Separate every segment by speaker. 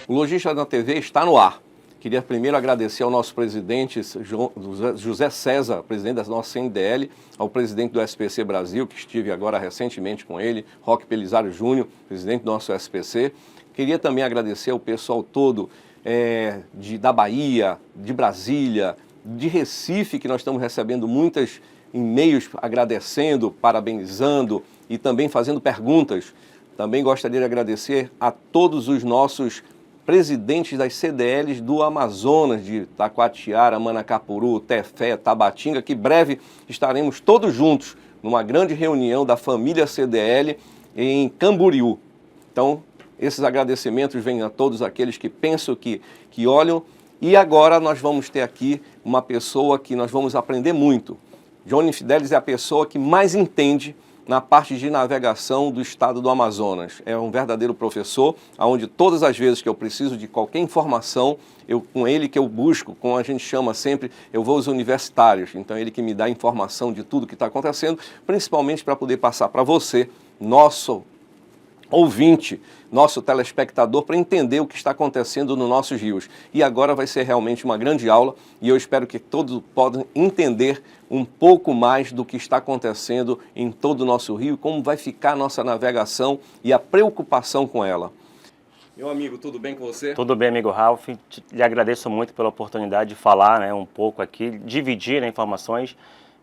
Speaker 1: O Logística na TV está no ar. Queria primeiro agradecer ao nosso presidente José César, presidente da nossa CNDL, ao presidente do SPC Brasil, que estive agora recentemente com ele, Roque Pelisário Júnior, presidente do nosso SPC. Queria também agradecer ao pessoal todo da Bahia, de Brasília, de Recife, que nós estamos recebendo muitos e-mails agradecendo, parabenizando e também fazendo perguntas. Também gostaria de agradecer a todos os nossos presidentes das CDLs do Amazonas, de Taquatiara, Manacapuru, Tefé, Tabatinga, que breve estaremos todos juntos numa grande reunião da família CDL em Camboriú. Então, esses agradecimentos vêm a todos aqueles que pensam, que olham. E agora nós vamos ter aqui uma pessoa que nós vamos aprender muito. Johnny Fidelis é a pessoa que mais entende na parte de navegação do estado do Amazonas. É um verdadeiro professor, onde todas as vezes que eu preciso de qualquer informação, com ele que eu busco, como a gente chama sempre, eu vou aos universitários. Então ele que me dá informação de tudo que está acontecendo, principalmente para poder passar para você, nosso ouvinte, nosso telespectador, para entender o que está acontecendo nos nossos rios. E agora vai ser realmente uma grande aula e eu espero que todos possam entender um pouco mais do que está acontecendo em todo o nosso rio, como vai ficar a nossa navegação e a preocupação com ela. Meu amigo, tudo bem com você?
Speaker 2: Tudo bem, amigo Ralph. Lhe agradeço muito pela oportunidade de falar, né, um pouco aqui, dividir, né, informações.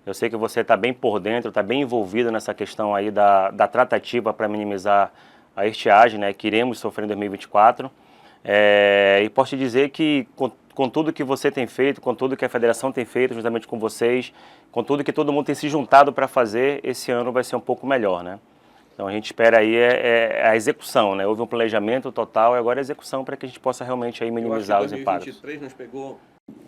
Speaker 2: Eu sei que você está bem por dentro, está bem envolvido nessa questão aí da tratativa para minimizar a estiagem, né, que iremos sofrer em 2024. E posso te dizer que com tudo que você tem feito, com tudo que a federação tem feito, juntamente com vocês, com tudo que todo mundo tem se juntado para fazer, esse ano vai ser um pouco melhor, né? Então a gente espera aí a execução, né? Houve um planejamento total e agora a execução para que a gente possa realmente aí minimizar os impactos.
Speaker 1: 2023 nos pegou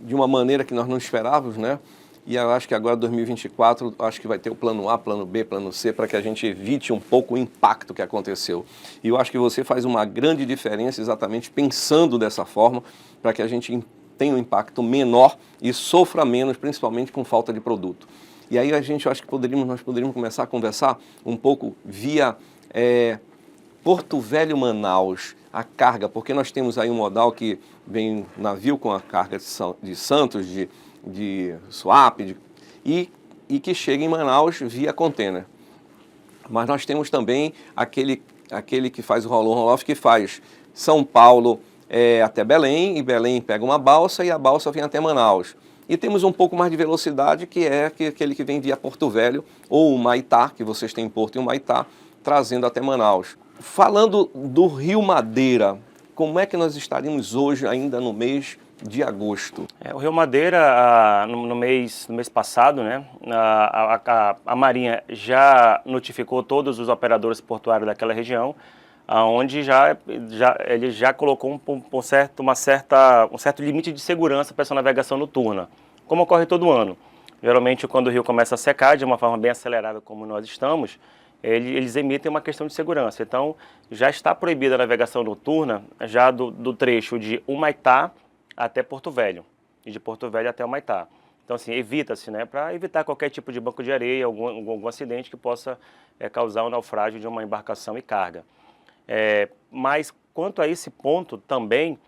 Speaker 1: de uma maneira que nós não esperávamos, né? E eu acho que agora 2024, acho que vai ter o plano A, plano B, plano C, para que a gente evite um pouco o impacto que aconteceu. E eu acho que você faz uma grande diferença exatamente pensando dessa forma, para que a gente tenha um impacto menor e sofra menos, principalmente com falta de produto. E aí eu acho que nós poderíamos começar a conversar um pouco via Porto Velho, Manaus, a carga, porque nós temos aí um modal que vem navio com a carga de Santos, de Suape, e que chega em Manaus via container. Mas nós temos também aquele que faz o roll-on, que faz São Paulo até Belém, e Belém pega uma balsa e a balsa vem até Manaus. E temos um pouco mais de velocidade, que é aquele que vem via Porto Velho, ou o Maitá, que vocês têm em Porto e o Maitá, trazendo até Manaus. Falando do Rio Madeira, como é que nós estaríamos hoje ainda no mês de agosto?
Speaker 2: O Rio Madeira, no mês passado, né, a Marinha já notificou todos os operadores portuários daquela região, onde ele já colocou um certo limite de segurança para essa navegação noturna, como ocorre todo ano. Geralmente, quando o rio começa a secar de uma forma bem acelerada como nós estamos, eles emitem uma questão de segurança. Então, já está proibida a navegação noturna já do trecho de Humaitá até Porto Velho, e de Porto Velho até Humaitá. Então, assim, evita-se, né, para evitar qualquer tipo de banco de areia, algum acidente que possa causar o naufrágio de uma embarcação e carga. Mas, quanto a esse ponto também,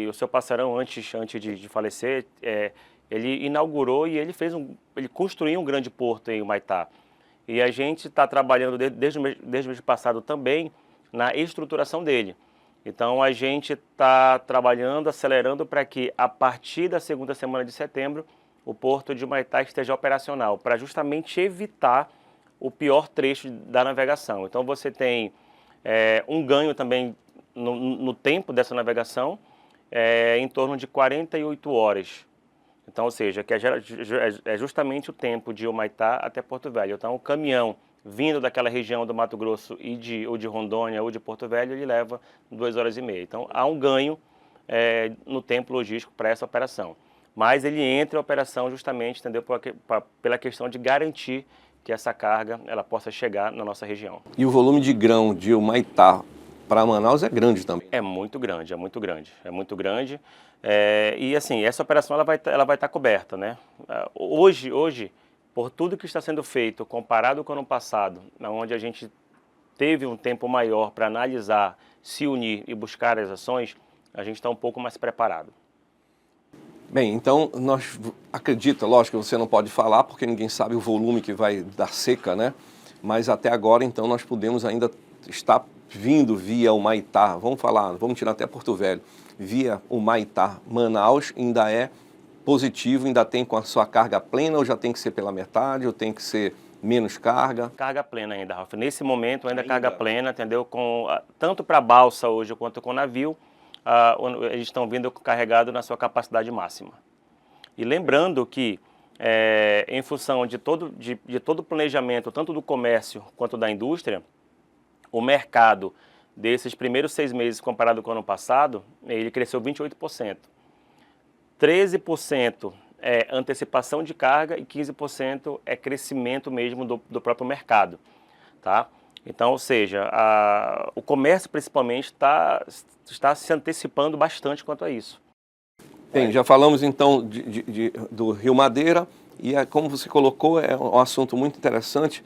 Speaker 2: o seu Passarão, antes de falecer, ele inaugurou e ele construiu um grande porto em Humaitá. E a gente está trabalhando desde o mês passado também na estruturação dele. Então a gente está trabalhando, acelerando para que a partir da segunda semana de setembro o porto de Humaitá esteja operacional, para justamente evitar o pior trecho da navegação. Então você tem um ganho também no tempo dessa navegação, em torno de 48 horas. Então, ou seja, que é justamente o tempo de Humaitá até Porto Velho. Então, o caminhão vindo daquela região do Mato Grosso ou de Rondônia ou de Porto Velho, ele leva 2 horas e meia. Então, há um ganho no tempo logístico para essa operação. Mas ele entra em operação justamente, entendeu, pela questão de garantir que essa carga ela possa chegar na nossa região.
Speaker 1: E o volume de grão de Humaitá para Manaus é grande também?
Speaker 2: É muito grande, é muito grande, é muito grande. E assim, essa operação ela vai estar coberta, né? Hoje, por tudo que está sendo feito, comparado com o ano passado, onde a gente teve um tempo maior para analisar, se unir e buscar as ações, a gente está um pouco mais preparado.
Speaker 1: Bem, então, acredita, lógico que você não pode falar, porque ninguém sabe o volume que vai dar seca, né? Mas até agora, então, nós podemos ainda estar vindo via o Humaitá, vamos tirar até Porto Velho, via o Humaitá, Manaus, ainda é positivo, ainda tem com a sua carga plena, ou já tem que ser pela metade, ou tem que ser menos carga?
Speaker 2: Carga plena ainda, Ralf. Nesse momento ainda carga plena, entendeu? Tanto para balsa hoje quanto com navio, eles estão vindo carregados na sua capacidade máxima. E lembrando que, em função de todo o planejamento, tanto do comércio quanto da indústria, o mercado desses primeiros 6 meses comparado com o ano passado, ele cresceu 28%. 13% é antecipação de carga e 15% é crescimento mesmo do próprio mercado, tá? Então, ou seja, o comércio principalmente está se antecipando bastante quanto a isso.
Speaker 1: Bem, já falamos então do Rio Madeira e como você colocou, é um assunto muito interessante.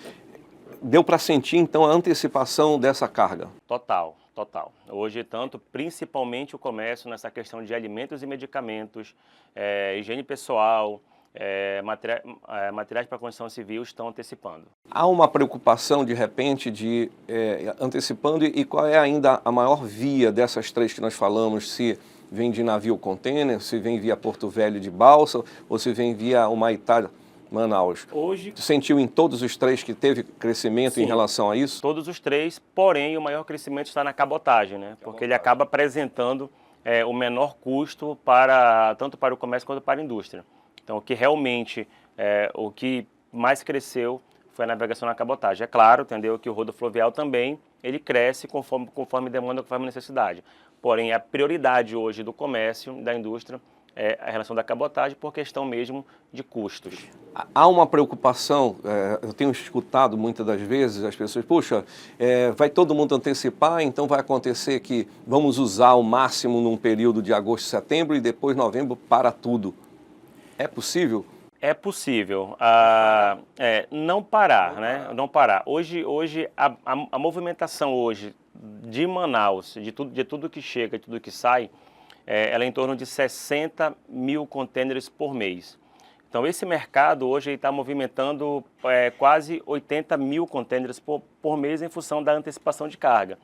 Speaker 1: Deu para sentir então a antecipação dessa carga?
Speaker 2: Total. Hoje, principalmente o comércio nessa questão de alimentos e medicamentos, higiene pessoal, materiais para construção civil estão antecipando.
Speaker 1: Há uma preocupação de repente de antecipando e qual é ainda a maior via dessas 3 que nós falamos, se vem de navio container, se vem via Porto Velho de balsa ou se vem via Humaitá, Manaus?
Speaker 2: Hoje,
Speaker 1: sentiu em todos os 3 que teve crescimento
Speaker 2: sim,
Speaker 1: em relação a isso?
Speaker 2: Todos os 3, porém o maior crescimento está na cabotagem, né? Porque ele acaba apresentando o menor custo tanto para o comércio quanto para a indústria. Então o que realmente, o que mais cresceu foi a navegação na cabotagem. É claro, entendeu, que o rodofluvial também, ele cresce conforme demanda, conforme necessidade. Porém, a prioridade hoje do comércio, da indústria, é a relação da cabotagem por questão mesmo de custos.
Speaker 1: Há uma preocupação, eu tenho escutado muitas das vezes as pessoas, puxa, vai todo mundo antecipar, então vai acontecer que vamos usar o máximo num período de agosto, setembro e depois novembro para tudo. É possível?
Speaker 2: É possível, não parar, né? Não parar. Hoje a movimentação hoje de Manaus, de tudo que chega e tudo que sai, ela é em torno de 60 mil contêineres por mês. Então esse mercado hoje está movimentando quase 80 mil contêineres por mês em função da antecipação de carga.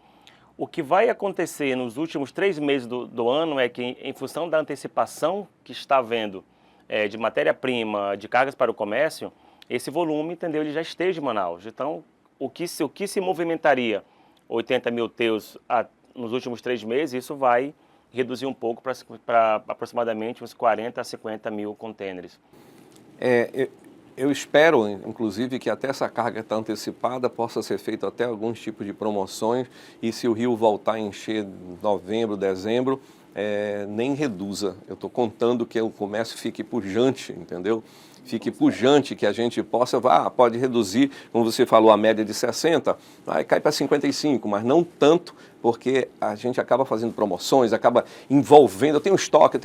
Speaker 2: O que vai acontecer nos últimos 3 meses do ano é que, em função da antecipação que está havendo de matéria-prima, de cargas para o comércio, esse volume, entendeu, ele já esteja em Manaus. Então, o que se movimentaria 80 mil TEUs nos últimos 3 meses, isso vai reduzir um pouco para aproximadamente uns 40 a 50 mil contêineres.
Speaker 1: Eu espero, inclusive, que até essa carga está antecipada possa ser feito até alguns tipos de promoções e se o rio voltar a encher em novembro, dezembro, nem reduza. Eu estou contando que o comércio fique pujante, entendeu? Fique pujante, que a gente pode reduzir, como você falou, a média de 60, aí cai para 55, mas não tanto, porque a gente acaba fazendo promoções, acaba envolvendo, eu tenho estoque,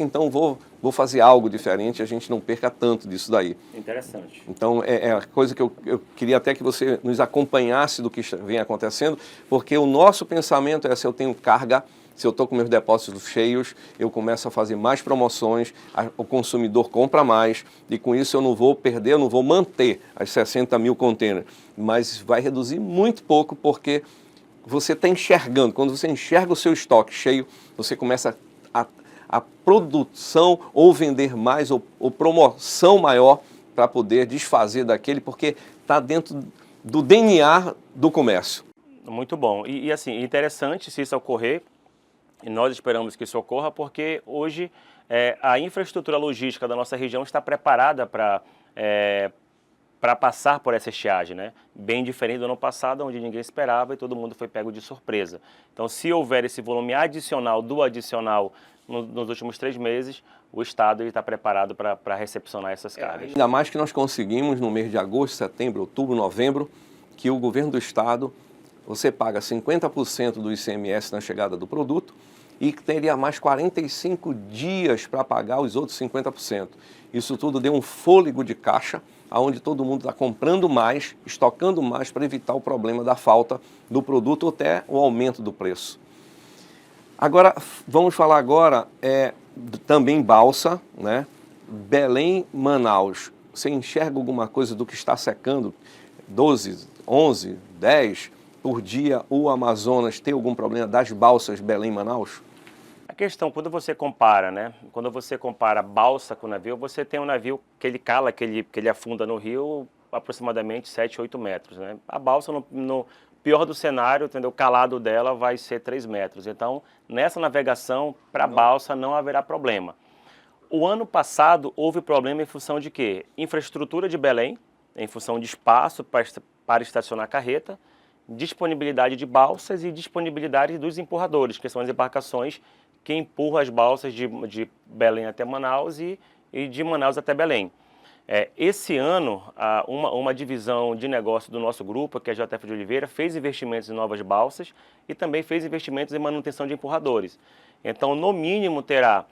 Speaker 1: então vou fazer algo diferente, a gente não perca tanto disso daí.
Speaker 2: Interessante.
Speaker 1: Então, é a coisa que eu queria até que você nos acompanhasse do que vem acontecendo, porque o nosso pensamento é, se eu tenho carga, se eu estou com meus depósitos cheios, eu começo a fazer mais promoções, o consumidor compra mais, e com isso eu não vou perder, eu não vou manter as 60 mil contêineres, mas vai reduzir muito pouco, porque você está enxergando, quando você enxerga o seu estoque cheio, você começa a produção ou vender mais, ou promoção maior, para poder desfazer daquele, porque está dentro do DNA do comércio.
Speaker 2: Muito bom. E assim, interessante se isso ocorrer, e nós esperamos que isso ocorra, porque hoje a infraestrutura logística da nossa região está preparada para passar por essa estiagem, né? Bem diferente do ano passado, onde ninguém esperava e todo mundo foi pego de surpresa. Então, se houver esse volume adicional nos últimos 3 meses, o Estado está preparado para recepcionar essas cargas.
Speaker 1: Ainda mais que nós conseguimos, no mês de agosto, setembro, outubro, novembro, que o governo do Estado, você paga 50% do ICMS na chegada do produto e que teria mais 45 dias para pagar os outros 50%. Isso tudo deu um fôlego de caixa, onde todo mundo está comprando mais, estocando mais para evitar o problema da falta do produto ou até o aumento do preço. Agora, vamos falar agora também balsa, né? Belém, Manaus. Você enxerga alguma coisa do que está secando? 12, 11, 10 por dia o Amazonas tem algum problema das balsas Belém, Manaus?
Speaker 2: A questão, quando você compara, né? Quando você compara balsa com navio, você tem um navio que ele cala, que ele afunda no rio aproximadamente 7, 8 metros, né? A balsa, no pior do cenário, entendeu? O calado dela vai ser 3 metros. Então, nessa navegação, para a balsa não haverá problema. O ano passado houve problema em função de quê? Infraestrutura de Belém, em função de espaço para estacionar carreta, disponibilidade de balsas e disponibilidade dos empurradores, que são as embarcações que empurram as balsas de Belém até Manaus e de Manaus até Belém. Esse ano, uma divisão de negócio do nosso grupo, que é a JF de Oliveira, fez investimentos em novas balsas e também fez investimentos em manutenção de empurradores. Então, no mínimo, terá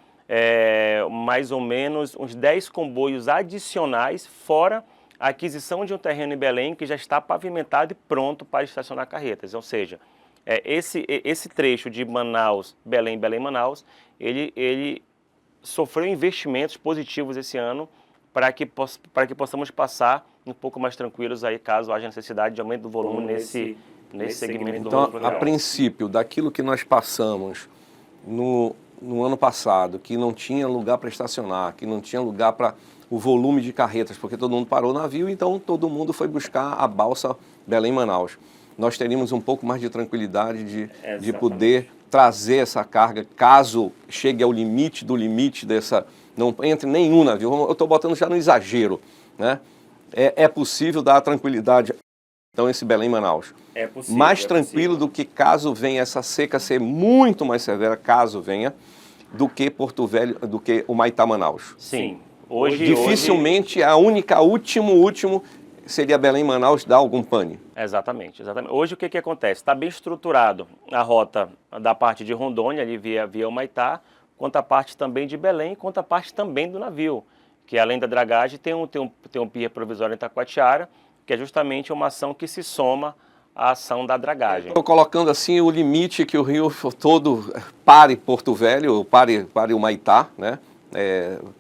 Speaker 2: mais ou menos uns 10 comboios adicionais, fora a aquisição de um terreno em Belém que já está pavimentado e pronto para estacionar carretas. Ou seja, esse trecho de Manaus, Belém, Belém-Manaus, ele sofreu investimentos positivos esse ano para que possamos passar um pouco mais tranquilos aí, caso haja necessidade de aumento do volume nesse segmento do
Speaker 1: Então,
Speaker 2: rodo
Speaker 1: a princípio, daquilo que nós passamos no ano passado, que não tinha lugar para estacionar, que não tinha lugar para o volume de carretas, porque todo mundo parou o navio, então todo mundo foi buscar a balsa Belém-Manaus. Nós teríamos um pouco mais de tranquilidade de poder trazer essa carga, caso chegue ao limite do limite dessa, não entre nenhum navio. Eu estou botando já no exagero, né? É possível dar tranquilidade, então, esse Belém-Manaus.
Speaker 2: É possível.
Speaker 1: Mais tranquilo do que caso venha essa seca ser muito mais severa, caso venha, do que Porto Velho, do que o Maitá-Manaus.
Speaker 2: Sim.
Speaker 1: Dificilmente a única, último seria Belém-Manaus dar algum pane.
Speaker 2: Exatamente. Hoje o que acontece? Está bem estruturado a rota da parte de Rondônia, ali via Humaitá, quanto a parte também de Belém, quanto a parte também do navio, que além da dragagem tem um pier provisório em Itacoatiara, que é justamente uma ação que se soma à ação da dragagem.
Speaker 1: Estou colocando assim o limite que o rio todo pare Porto Velho, pare Humaitá, né?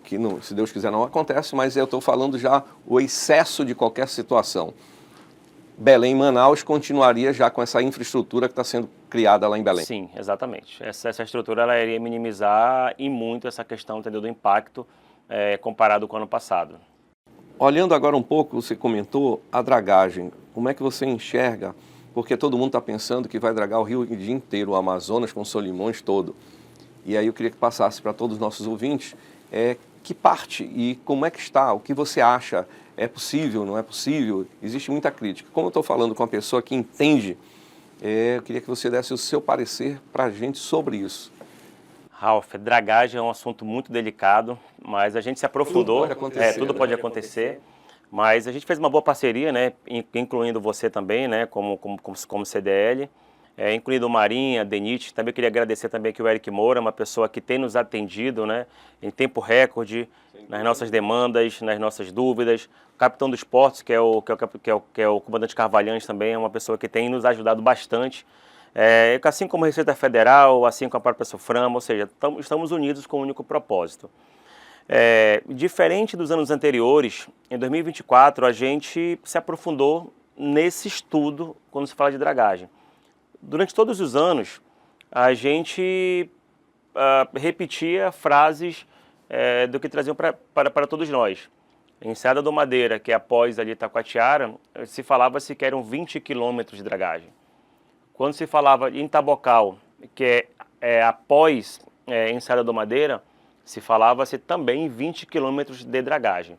Speaker 1: Que não, se Deus quiser não acontece, mas eu estou falando já o excesso de qualquer situação. Belém e Manaus continuaria já com essa infraestrutura que está sendo criada lá em Belém.
Speaker 2: Sim, exatamente. Essa estrutura ela iria minimizar e muito essa questão, entendeu, do impacto comparado com o ano passado.
Speaker 1: Olhando agora um pouco, você comentou a dragagem. Como é que você enxerga? Porque todo mundo está pensando que vai dragar o rio o dia inteiro, o Amazonas com o Solimões todo. E aí eu queria que passasse para todos os nossos ouvintes que parte e como é que está, o que você acha, é possível, não é possível? Existe muita crítica. Como eu estou falando com uma pessoa que entende, eu queria que você desse o seu parecer para a gente sobre isso.
Speaker 2: Ralf, dragagem é um assunto muito delicado, mas a gente se aprofundou. Tudo pode acontecer. Mas a gente fez uma boa parceria, né, incluindo você também, né, como CDL. Incluindo o Marinha, Denit. Também queria agradecer também aqui o Eric Moura, uma pessoa que tem nos atendido, né, em tempo recorde, nas nossas demandas, nas nossas dúvidas. O capitão dos portos, que é o comandante Carvalhães também, é uma pessoa que tem nos ajudado bastante. Assim como a Receita Federal, assim como a própria Soframa, ou seja, estamos unidos com um único propósito. Diferente dos anos anteriores, em 2024 a gente se aprofundou nesse estudo quando se fala de dragagem. Durante todos os anos, a gente repetia frases do que traziam para todos nós. Em Enseada do Madeira, que é após ali Itacoatiara, se falava-se que eram 20 quilômetros de dragagem. Quando se falava em Tabocal, que é após Enseada do Madeira, se falava-se também em 20 quilômetros de dragagem.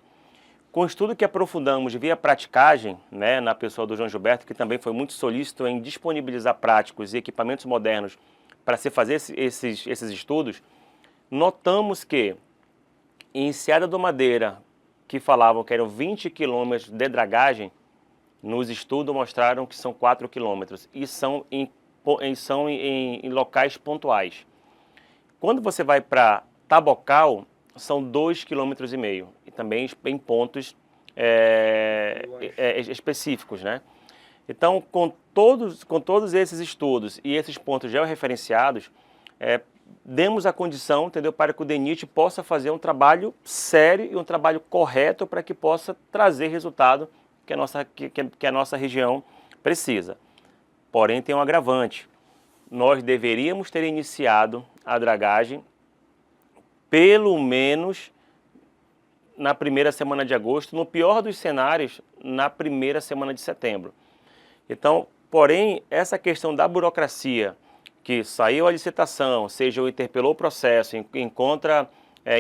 Speaker 2: Com o estudo que aprofundamos via praticagem, né, na pessoa do João Gilberto, que também foi muito solícito em disponibilizar práticos e equipamentos modernos para se fazer esses estudos, notamos que em Enseada do Madeira, que falavam que eram 20 quilômetros de dragagem, nos estudos mostraram que são 4 quilômetros e são em locais pontuais. Quando você vai para Tabocal, são 2,5 km, e também em pontos específicos, né? Então, com todos esses estudos e esses pontos georreferenciados, demos a condição, entendeu, para que o DENIT possa fazer um trabalho sério e um trabalho correto para que possa trazer resultado que a nossa região precisa. Porém, tem um agravante. Nós deveríamos ter iniciado a dragagem pelo menos na primeira semana de agosto, no pior dos cenários, na primeira semana de setembro. Então, porém, essa questão da burocracia, que saiu a licitação, seja o interpelou o processo, encontra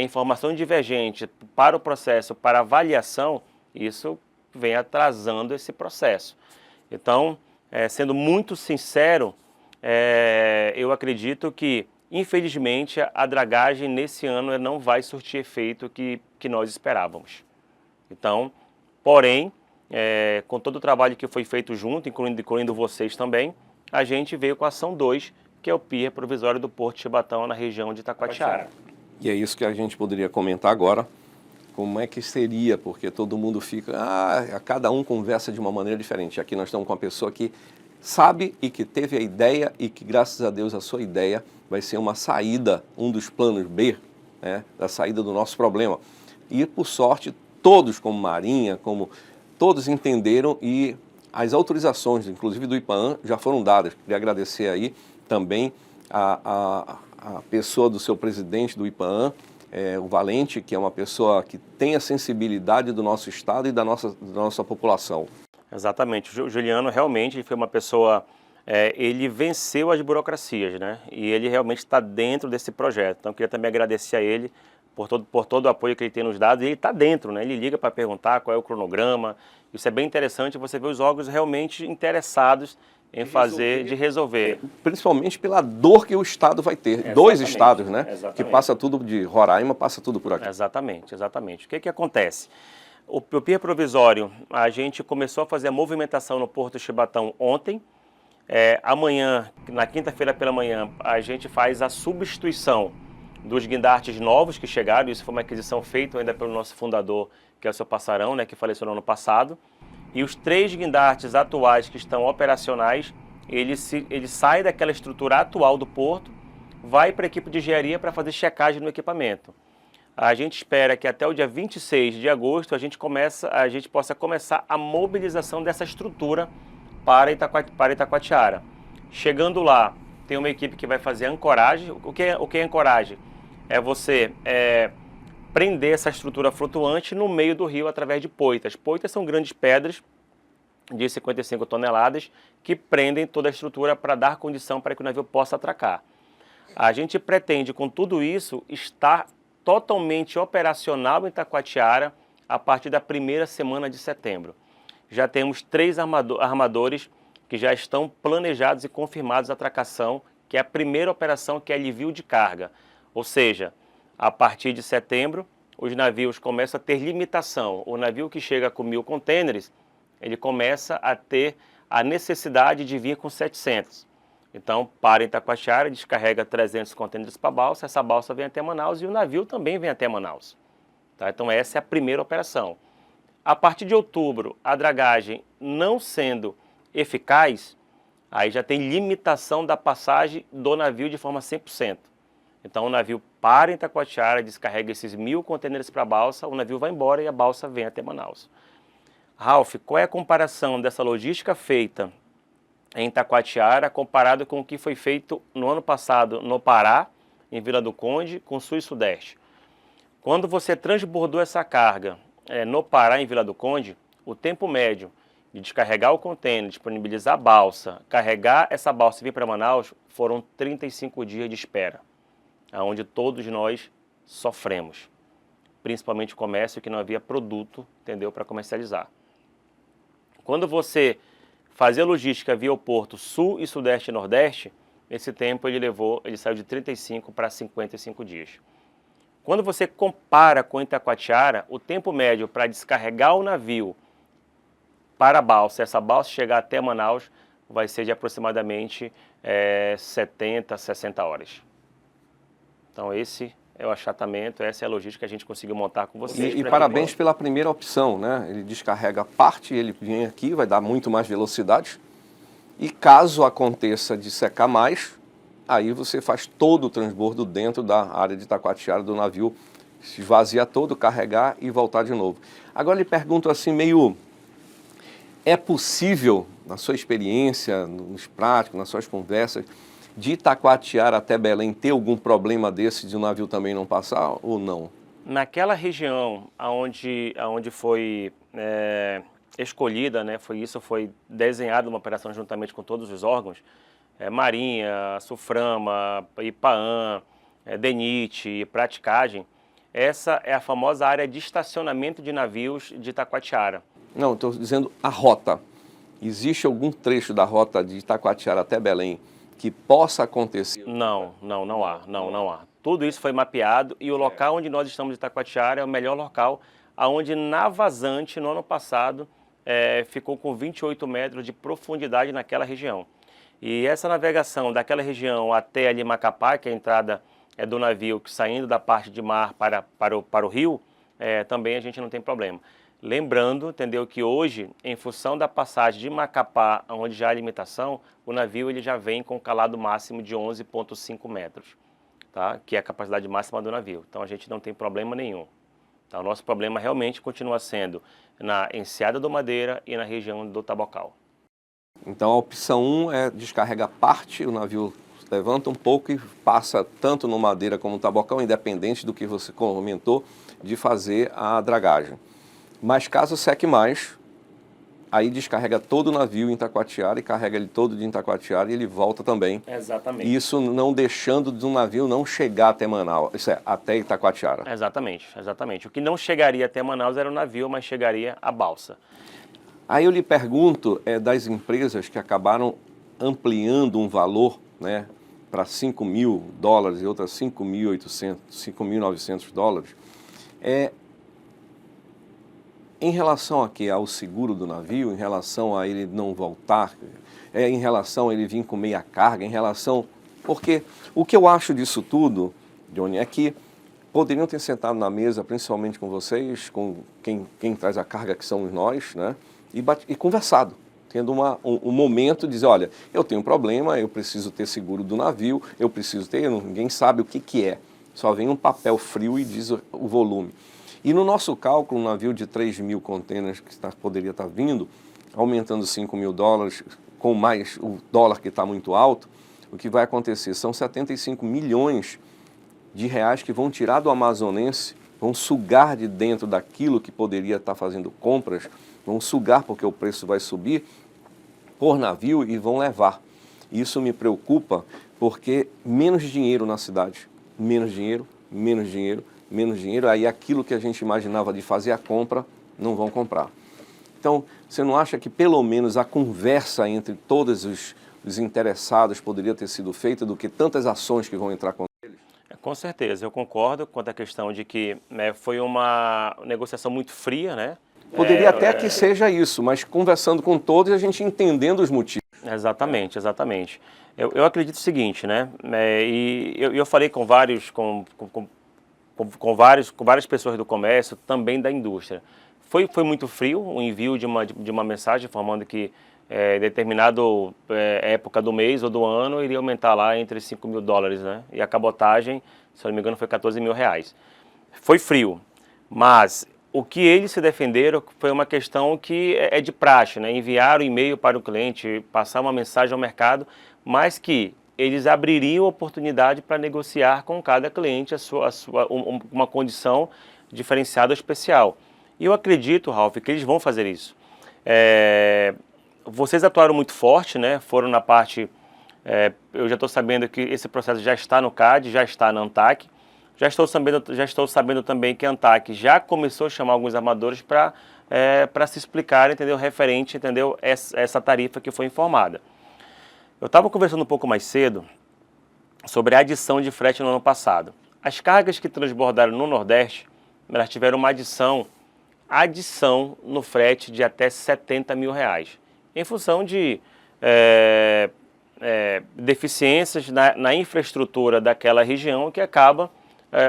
Speaker 2: informação divergente para o processo, para avaliação, isso vem atrasando esse processo. Então, sendo muito sincero, eu acredito que, infelizmente, a dragagem nesse ano não vai surtir efeito que nós esperávamos. Então, porém, com todo o trabalho que foi feito junto, incluindo vocês também, a gente veio com a ação 2, que é o pier provisório do Porto de Chibatão, na região de Itacoatiara.
Speaker 1: E é isso que a gente poderia comentar agora. Como é que seria? Porque todo mundo fica... cada um conversa de uma maneira diferente. Aqui nós estamos com uma pessoa que sabe e que teve a ideia e que, graças a Deus, a sua ideia vai ser uma saída, um dos planos B, né, da saída do nosso problema. E, por sorte, todos, como Marinha, todos entenderam e as autorizações, inclusive do IPAAM, já foram dadas. Queria agradecer aí também a pessoa do seu presidente do IPAAM, o Valente, que é uma pessoa que tem a sensibilidade do nosso estado e da nossa população.
Speaker 2: Exatamente. O Juliano realmente foi uma pessoa, ele venceu as burocracias, né? E ele realmente está dentro desse projeto. Então, eu queria também agradecer a ele por todo o apoio que ele tem nos dados. E ele está dentro, né? Ele liga para perguntar qual é o cronograma. Isso é bem interessante, você vê os órgãos realmente interessados em de resolver.
Speaker 1: Principalmente pela dor que o Estado vai ter.
Speaker 2: Exatamente.
Speaker 1: 2 estados, né?
Speaker 2: Exatamente.
Speaker 1: Que passa tudo de Roraima, passa tudo por aqui.
Speaker 2: Exatamente. O que acontece? O pier provisório, a gente começou a fazer a movimentação no Porto de Chibatão ontem. Amanhã, na quinta-feira pela manhã, a gente faz a substituição dos guindartes novos que chegaram. Isso foi uma aquisição feita ainda pelo nosso fundador, que é o seu Passarão, né, que faleceu no ano passado. E os 3 guindartes atuais que estão operacionais, ele sai daquela estrutura atual do porto, vai para a equipe de engenharia para fazer checagem no equipamento. A gente espera que até o dia 26 de agosto a gente possa começar a mobilização dessa estrutura para Itacoatiara. Chegando lá, tem uma equipe que vai fazer ancoragem. O que é ancoragem? É você prender essa estrutura flutuante no meio do rio através de poitas. Poitas são grandes pedras de 55 toneladas que prendem toda a estrutura para dar condição para que o navio possa atracar. A gente pretende, com tudo isso, estar totalmente operacional em Itacoatiara a partir da primeira semana de setembro. Já temos 3 armadores que já estão planejados e confirmados a atracação, que é a primeira operação, que é alivio de carga. Ou seja, a partir de setembro, os navios começam a ter limitação. O navio que chega com 1.000 contêineres, ele começa a ter a necessidade de vir com 700. Então, para em Itacoatiara, descarrega 300 contêineres para a balsa, essa balsa vem até Manaus e o navio também vem até Manaus. Tá? Então, essa é a primeira operação. A partir de outubro, a dragagem não sendo eficaz, aí já tem limitação da passagem do navio de forma 100%. Então, o navio para em Itacoatiara, descarrega esses 1.000 contêineres para a balsa, o navio vai embora e a balsa vem até Manaus. Ralf, qual é a comparação dessa logística feita em Itacoatiara comparado com o que foi feito no ano passado no Pará, em Vila do Conde, com Sul e Sudeste? Quando você transbordou essa carga no Pará, em Vila do Conde, o tempo médio de descarregar o contêiner, disponibilizar a balsa, carregar essa balsa e vir para Manaus, foram 35 dias de espera, onde todos nós sofremos, principalmente o comércio, que não havia produto, entendeu, para comercializar. Quando você fazia logística via o porto Sul e Sudeste e Nordeste, esse tempo ele saiu de 35 para 55 dias. Quando você compara com Itacoatiara, o tempo médio para descarregar o navio para a balsa, essa balsa chegar até Manaus, vai ser de aproximadamente 70, 60 horas. Então esse é o achatamento, essa é a logística que a gente conseguiu montar com vocês.
Speaker 1: E parabéns pela primeira opção, né? Ele descarrega parte, ele vem aqui, vai dar muito mais velocidade. E caso aconteça de secar mais, aí você faz todo o transbordo dentro da área de Itacoatiara do navio, se esvaziar todo, carregar e voltar de novo. Agora lhe pergunto assim, é possível, na sua experiência, nos práticos, nas suas conversas, de Itacoatiara até Belém ter algum problema desse de o navio também não passar ou não?
Speaker 2: Naquela região onde foi escolhida, né, foi desenhada uma operação juntamente com todos os órgãos, Marinha, Suframa, IPAAM, DENIT, Praticagem, essa é a famosa área de estacionamento de navios de Itacoatiara.
Speaker 1: Não, estou dizendo a rota. Existe algum trecho da rota de Itacoatiara até Belém que possa acontecer?
Speaker 2: Não há. Tudo isso foi mapeado e o local onde nós estamos de Itacoatiara é o melhor local, aonde na vazante, no ano passado, ficou com 28 metros de profundidade naquela região. E essa navegação daquela região até ali Macapá, que é a entrada do navio saindo da parte de mar para o rio, também a gente não tem problema. Lembrando, entendeu, que hoje, em função da passagem de Macapá, onde já há limitação, o navio ele já vem com calado máximo de 11,5 metros, tá? Que é a capacidade máxima do navio. Então a gente não tem problema nenhum. Então, o nosso problema realmente continua sendo na Enseada do Madeira e na região do Tabocal.
Speaker 1: Então a opção 1 é descarrega parte, o navio levanta um pouco e passa tanto no Madeira como no Tabocal, independente do que você comentou, de fazer a dragagem. Mas caso seque mais, aí descarrega todo o navio em Itacoatiara e carrega ele todo de Itacoatiara e ele volta também.
Speaker 2: Exatamente.
Speaker 1: Isso não deixando de um navio não chegar até Manaus, isso é, até Itacoatiara.
Speaker 2: Exatamente. O que não chegaria até Manaus era o navio, mas chegaria a balsa.
Speaker 1: Aí eu lhe pergunto, das empresas que acabaram ampliando um valor, né, para $5.000 e outras 5.800, 5.900 dólares, em relação aqui ao seguro do navio, em relação a ele não voltar, em relação a ele vir com meia carga, em relação... Porque o que eu acho disso tudo, Johnny, é que poderiam ter sentado na mesa, principalmente com vocês, com quem traz a carga, que somos nós, né? E conversado, tendo um momento de dizer, olha, eu tenho um problema, eu preciso ter seguro do navio, eu preciso ter, ninguém sabe o que é. Só vem um papel frio e diz o volume. E no nosso cálculo, um navio de 3.000 contêineres que poderia estar vindo, aumentando $5.000, com mais o dólar que está muito alto, o que vai acontecer? São 75 milhões de reais que vão tirar do amazonense, vão sugar de dentro daquilo que poderia estar fazendo compras, vão sugar porque o preço vai subir por navio e vão levar. Isso me preocupa porque menos dinheiro na cidade, menos dinheiro, aí aquilo que a gente imaginava de fazer a compra, não vão comprar. Então, você não acha que pelo menos a conversa entre todos os interessados poderia ter sido feita do que tantas ações que vão entrar com eles?
Speaker 2: Com certeza, eu concordo quanto à questão de que foi uma negociação muito fria, né?
Speaker 1: Poderia até que seja isso, mas conversando com todos e a gente entendendo os motivos.
Speaker 2: Exatamente. Eu acredito o seguinte, né? E eu falei com várias pessoas do comércio, também da indústria. Foi muito frio o envio de uma mensagem informando que determinada época do mês ou do ano iria aumentar lá entre $5.000, né? E a cabotagem, se eu não me engano, foi R$14.000. Foi frio, mas o que eles se defenderam foi uma questão que é de praxe, né? Enviar o e-mail para o cliente, passar uma mensagem ao mercado, mas que eles abririam oportunidade para negociar com cada cliente uma condição diferenciada especial. E eu acredito, Ralf, que eles vão fazer isso. Vocês atuaram muito forte, né? Foram na parte... eu já estou sabendo que esse processo já está no CAD, já está na ANTAQ. Já estou sabendo também que a ANTAQ já começou a chamar alguns armadores para se explicar, entendeu? Referente, entendeu? Essa tarifa que foi informada. Eu estava conversando um pouco mais cedo sobre a adição de frete no ano passado. As cargas que transbordaram no Nordeste, elas tiveram uma adição no frete de até R$70.000, em função de deficiências na infraestrutura daquela região que acaba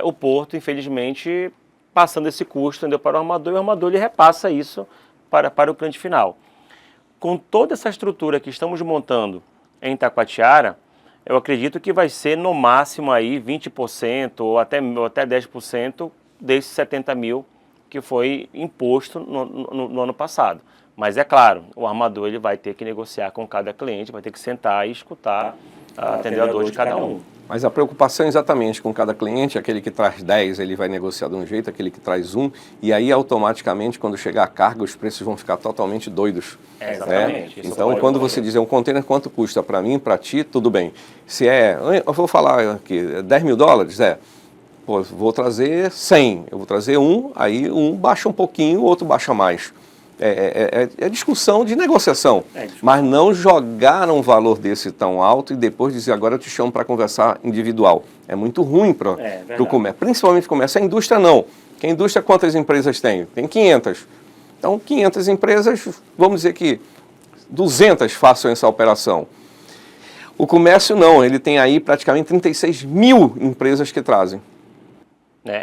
Speaker 2: o porto, infelizmente, passando esse custo, entendeu, para o armador, e o armador ele repassa isso para o cliente final. Com toda essa estrutura que estamos montando em Itacoatiara, eu acredito que vai ser no máximo aí 20% ou até 10% desses 70 mil que foi imposto no ano passado. Mas é claro, o armador ele vai ter que negociar com cada cliente, vai ter que sentar e escutar, atender a dor de cada um.
Speaker 1: Mas a preocupação é exatamente com cada cliente, aquele que traz 10, ele vai negociar de um jeito, aquele que traz 1, e aí automaticamente, quando chegar a carga, os preços vão ficar totalmente doidos.
Speaker 2: Exatamente.
Speaker 1: Então, quando você dizer um container, quanto custa para mim, para ti, tudo bem. Se eu vou falar aqui, $10 mil, pô, vou trazer 100, eu vou trazer 1, aí um baixa um pouquinho, o outro baixa mais. É discussão de negociação, mas não jogar um valor desse tão alto e depois dizer, agora eu te chamo para conversar individual. É muito ruim para o comércio, principalmente o comércio. A indústria não. Que a indústria, quantas empresas tem? Tem 500. Então, 500 empresas, vamos dizer que 200 façam essa operação. O comércio não, ele tem aí praticamente 36 mil empresas que trazem.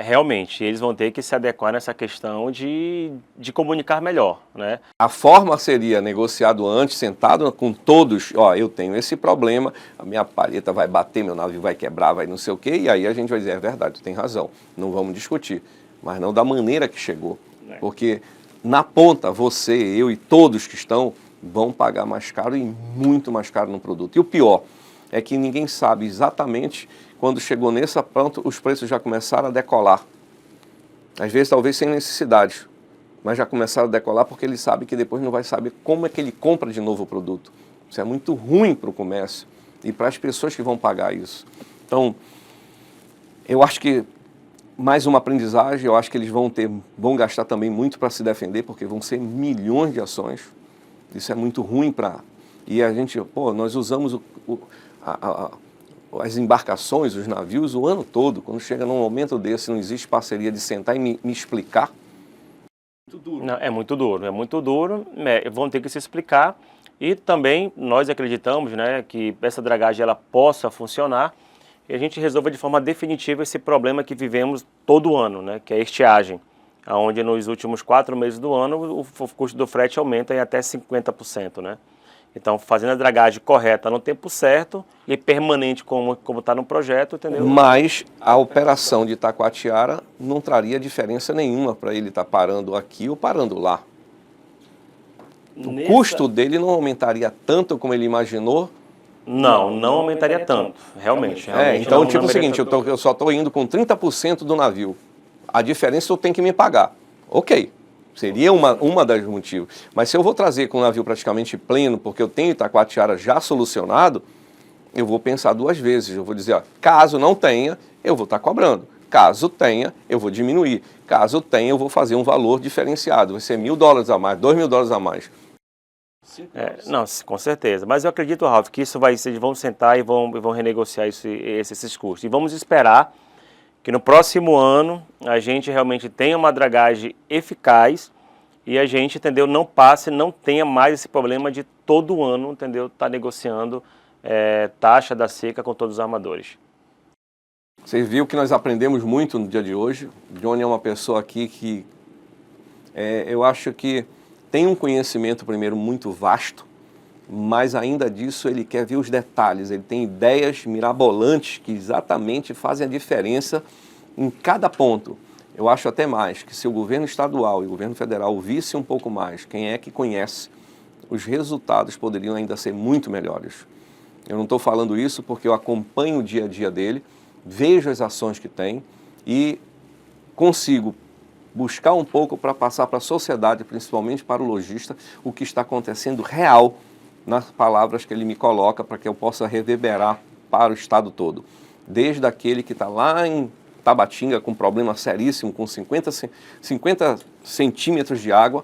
Speaker 2: Realmente, eles vão ter que se adequar nessa questão de comunicar melhor, né?
Speaker 1: A forma seria negociado antes, sentado com todos, ó, eu tenho esse problema, a minha palheta vai bater, meu navio vai quebrar, vai não sei o quê, e aí a gente vai dizer, é verdade, tu tem razão, não vamos discutir, mas não da maneira que chegou, porque na ponta, você, eu e todos que estão, vão pagar mais caro e muito mais caro no produto. E o pior é que ninguém sabe exatamente quando chegou nessa ponta, os preços já começaram a decolar. Às vezes, talvez sem necessidade, mas já começaram a decolar porque ele sabe que depois não vai saber como é que ele compra de novo o produto. Isso é muito ruim para o comércio e para as pessoas que vão pagar isso. Então, eu acho que mais uma aprendizagem, eu acho que eles vão gastar também muito para se defender, porque vão ser milhões de ações. Isso é muito ruim para... E a gente, nós usamos as embarcações, os navios, o ano todo. Quando chega num momento desse, não existe parceria de sentar e me explicar.
Speaker 2: Muito duro. Não, é muito duro, vão ter que se explicar. E também nós acreditamos, né, que essa dragagem ela possa funcionar e a gente resolva de forma definitiva esse problema que vivemos todo ano, né, que é a estiagem, onde nos últimos 4 meses do ano o custo do frete aumenta em até 50%, né? Então, fazendo a dragagem correta no tempo certo e permanente como está no projeto, entendeu?
Speaker 1: Mas a operação de Itacoatiara não traria diferença nenhuma para ele estar parando aqui ou parando lá. O custo dele não aumentaria tanto como ele imaginou?
Speaker 2: Não aumentaria tanto, realmente.
Speaker 1: Então, tipo o seguinte, eu só estou indo com 30% do navio. A diferença eu tenho que me pagar. Ok. Seria uma das motivos. Mas se eu vou trazer com o navio praticamente pleno, porque eu tenho Itacoatiara já solucionado, eu vou pensar 2 vezes. Eu vou dizer, ó, caso não tenha, eu vou estar cobrando. Caso tenha, eu vou diminuir. Caso tenha, eu vou fazer um valor diferenciado. Vai ser $1.000 a mais, $2.000 a mais.
Speaker 2: Não, com certeza. Mas eu acredito, Ralf, que isso vai ser, vão sentar e vão renegociar esses custos. E vamos esperar que no próximo ano a gente realmente tenha uma dragagem eficaz e a gente, entendeu, não tenha mais esse problema de todo ano, entendeu, tá negociando taxa da seca com todos os armadores.
Speaker 1: Você viu que nós aprendemos muito no dia de hoje. O Johnny é uma pessoa aqui que eu acho que tem um conhecimento, primeiro, muito vasto, mas ainda disso ele quer ver os detalhes, ele tem ideias mirabolantes que exatamente fazem a diferença em cada ponto. Eu acho até mais que se o governo estadual e o governo federal vissem um pouco mais quem é que conhece, os resultados poderiam ainda ser muito melhores. Eu não estou falando isso porque eu acompanho o dia a dia dele, vejo as ações que tem e consigo buscar um pouco para passar para a sociedade, principalmente para o lojista, o que está acontecendo real nas palavras que ele me coloca para que eu possa reverberar para o estado todo. Desde aquele que está lá em Tabatinga com problema seríssimo, com 50 centímetros de água,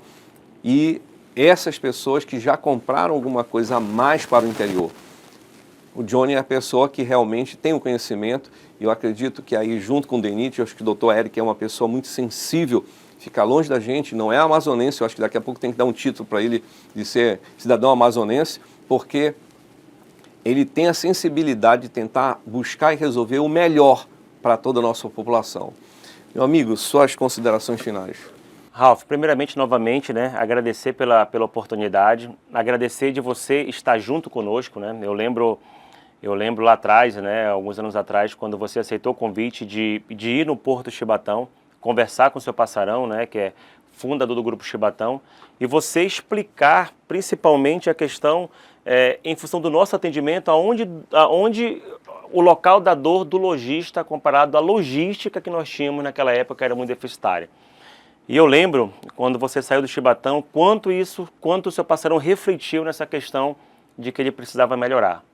Speaker 1: e essas pessoas que já compraram alguma coisa a mais para o interior. O Johnny é a pessoa que realmente tem o conhecimento, e eu acredito que aí junto com o Denit, eu acho que o Dr. Eric é uma pessoa muito sensível, fica longe da gente, não é amazonense, eu acho que daqui a pouco tem que dar um título para ele de ser cidadão amazonense, porque ele tem a sensibilidade de tentar buscar e resolver o melhor para toda a nossa população. Meu amigo, suas considerações finais.
Speaker 2: Ralf, primeiramente, novamente, né, agradecer pela oportunidade, agradecer de você estar junto conosco, né, eu lembro lá atrás, né, alguns anos atrás, quando você aceitou o convite de ir no Porto Chibatão, conversar com o seu Passarão, né, que é fundador do Grupo Chibatão, e você explicar principalmente a questão, em função do nosso atendimento, aonde o local da dor do lojista comparado à logística que nós tínhamos naquela época, que era muito deficitária. E eu lembro, quando você saiu do Chibatão, quanto o seu Passarão refletiu nessa questão de que ele precisava melhorar.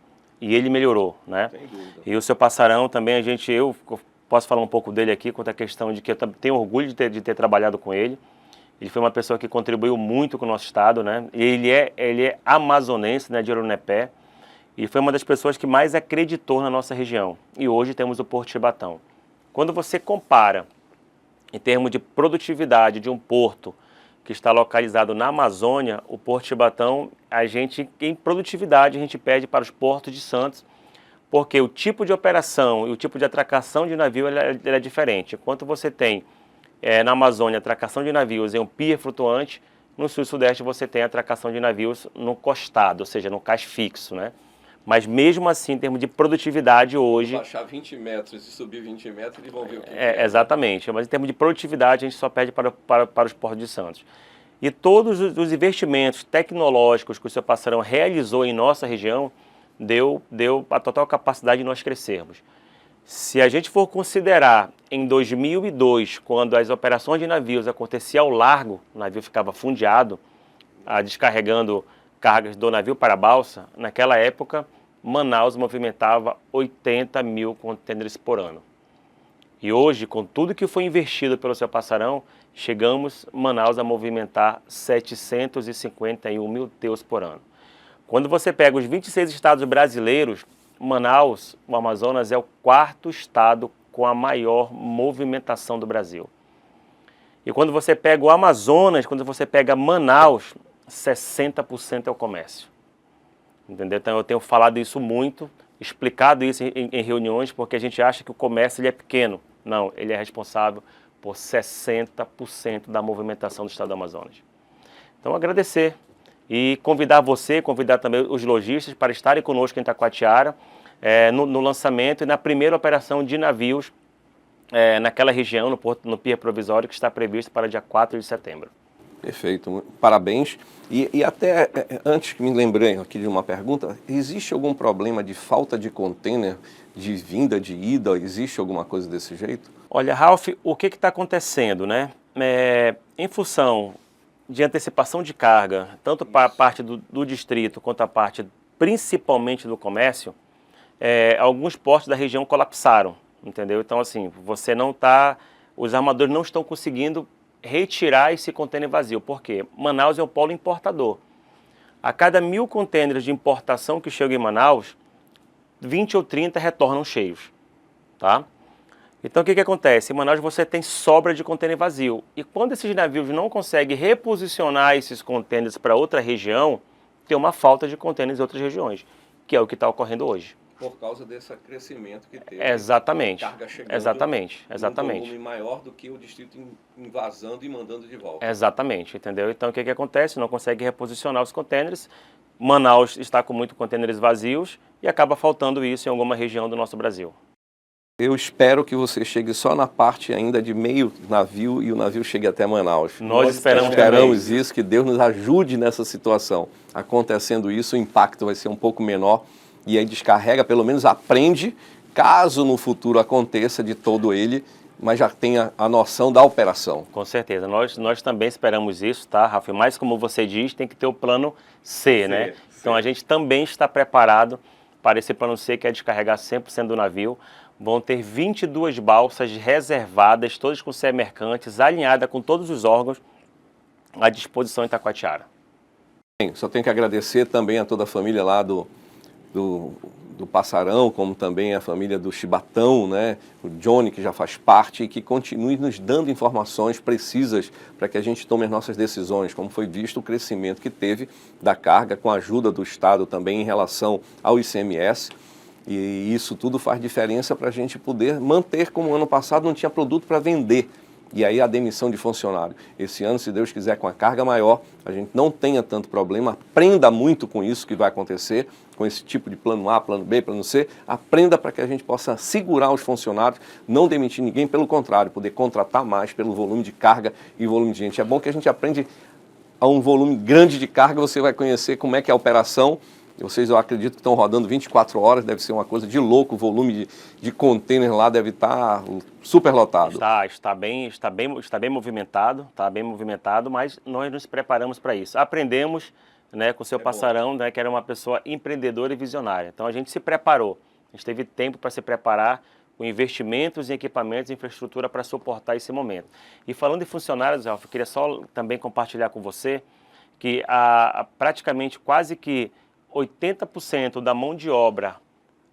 Speaker 2: E ele melhorou, né?
Speaker 1: Sem dúvida.
Speaker 2: E o seu Passarão também, eu posso falar um pouco dele aqui, quanto à questão de que eu tenho orgulho de ter trabalhado com ele. Ele foi uma pessoa que contribuiu muito com o nosso estado, né? E ele é amazonense, né, de Orunepé, e foi uma das pessoas que mais acreditou na nossa região. E hoje temos o Porto Chibatão. Quando você compara, em termos de produtividade de um porto que está localizado na Amazônia, o Porto Chibatão, em produtividade, a gente pede para os portos de Santos, porque o tipo de operação e o tipo de atracação de navio ele é diferente. Enquanto você tem na Amazônia atracação de navios em um pier flutuante, no sul e sudeste você tem atracação de navios no costado, ou seja, no cais fixo, né? Mas mesmo assim, em termos de produtividade hoje...
Speaker 1: Baixar 20 metros e subir 20 metros, eles vão ver o que é.
Speaker 2: Exatamente, mas em termos de produtividade a gente só pede para os portos de Santos. E todos os investimentos tecnológicos que o seu Passarão realizou em nossa região, deu a total capacidade de nós crescermos. Se a gente for considerar em 2002, quando as operações de navios aconteciam ao largo, o navio ficava fundeado, descarregando cargas do navio para a balsa, naquela época Manaus movimentava 80 mil contêineres por ano. E hoje, com tudo que foi investido pelo seu Passarão, chegamos Manaus a movimentar 751 mil TEUs por ano. Quando você pega os 26 estados brasileiros, Manaus, o Amazonas, é o quarto estado com a maior movimentação do Brasil. E quando você pega o Amazonas, quando você pega Manaus, 60% é o comércio. Entendeu? Então eu tenho falado isso muito, explicado isso em reuniões, porque a gente acha que o comércio ele é pequeno. Não, ele é responsável por 60% da movimentação do estado do Amazonas. Então agradecer e convidar também os lojistas para estarem conosco em Itacoatiara, no lançamento e na primeira operação de navios naquela região, no pier provisório, que está previsto para dia 4 de setembro.
Speaker 1: Perfeito, parabéns. E até, antes que me lembrei aqui de uma pergunta, existe algum problema de falta de contêiner, de vinda, de ida? Existe alguma coisa desse jeito?
Speaker 2: Olha, Ralf, o que está acontecendo, né? Em função de antecipação de carga, tanto para a parte do distrito quanto a parte principalmente do comércio, alguns portos da região colapsaram, entendeu? Então, assim, os armadores não estão conseguindo retirar esse contêiner vazio. Por quê? Manaus é o polo importador. A cada 1.000 contêineres de importação que chegam em Manaus, 20 ou 30 retornam cheios, tá? Então o que acontece? Em Manaus você tem sobra de contêiner vazio. E quando esses navios não conseguem reposicionar esses contêineres para outra região, tem uma falta de contêineres em outras regiões, que é o que está ocorrendo hoje.
Speaker 1: Por causa desse crescimento que teve.
Speaker 2: Exatamente.
Speaker 1: Carga chegando.
Speaker 2: Exatamente.
Speaker 1: Um volume maior do que o distrito invasando e mandando de volta.
Speaker 2: Exatamente, entendeu? Então o que acontece? Não consegue reposicionar os contêineres. Manaus está com muitos contêineres vazios e acaba faltando isso em alguma região do nosso Brasil.
Speaker 1: Eu espero que você chegue só na parte ainda de meio navio e o navio chegue até Manaus.
Speaker 2: Nós esperamos
Speaker 1: isso, que Deus nos ajude nessa situação. Acontecendo isso, o impacto vai ser um pouco menor e aí descarrega, pelo menos aprende, caso no futuro aconteça de todo ele, mas já tenha a noção da operação.
Speaker 2: Com certeza, nós também esperamos isso, tá, Rafa? Mas como você diz, tem que ter o plano C, né? Então a gente também está preparado para esse plano C, que é descarregar 100% do navio. Vão ter 22 balsas reservadas, todas com CE mercantes, alinhadas com todos os órgãos à disposição em Itacoatiara.
Speaker 1: Só tenho que agradecer também a toda a família lá do do Passarão, como também a família do Chibatão, né? O Johnny, que já faz parte, e que continue nos dando informações precisas para que a gente tome as nossas decisões, como foi visto o crescimento que teve da carga, com a ajuda do Estado também em relação ao ICMS. E isso tudo faz diferença para a gente poder manter, como ano passado não tinha produto para vender. E aí a demissão de funcionário. Esse ano, se Deus quiser, com a carga maior, a gente não tenha tanto problema, aprenda muito com isso que vai acontecer, com esse tipo de plano A, plano B, plano C, aprenda para que a gente possa segurar os funcionários, não demitir ninguém, pelo contrário, poder contratar mais pelo volume de carga e volume de gente. É bom que a gente aprende a um volume grande de carga, você vai conhecer como é que é a operação. Vocês, eu acredito que estão rodando 24 horas, deve ser uma coisa de louco, o volume de container lá deve estar super lotado.
Speaker 2: Está bem movimentado, mas nós nos preparamos para isso. Aprendemos, né, com o seu Passarão, né, que era uma pessoa empreendedora e visionária. Então a gente se preparou, a gente teve tempo para se preparar com investimentos em equipamentos e infraestrutura para suportar esse momento. E falando de funcionários, Ralf, eu queria só também compartilhar com você que praticamente quase que 80% da mão de obra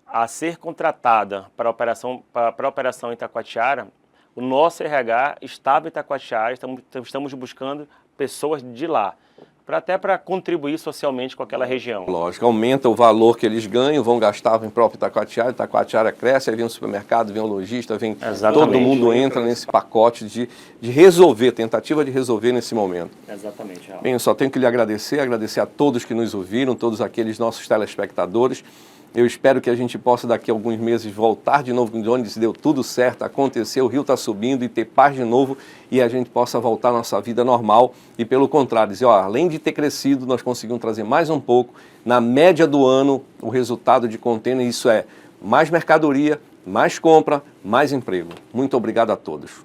Speaker 2: a ser contratada para a operação em Itacoatiara, o nosso RH estava em Itacoatiara, estamos buscando pessoas de lá, até para contribuir socialmente com aquela região.
Speaker 1: Lógico, aumenta o valor que eles ganham, vão gastar em próprio Itacoatiara cresce, aí vem o supermercado, vem o lojista, vem todo mundo entra nesse pacote de resolver, tentativa de resolver nesse momento.
Speaker 2: Exatamente.
Speaker 1: Bem, eu só tenho que lhe agradecer a todos que nos ouviram, todos aqueles nossos telespectadores. Eu espero que a gente possa daqui a alguns meses voltar de novo onde deu tudo certo, aconteceu, o rio está subindo e ter paz de novo e a gente possa voltar à nossa vida normal e pelo contrário, dizer, ó, além de ter crescido, nós conseguimos trazer mais um pouco, na média do ano, o resultado de container, isso é mais mercadoria, mais compra, mais emprego. Muito obrigado a todos.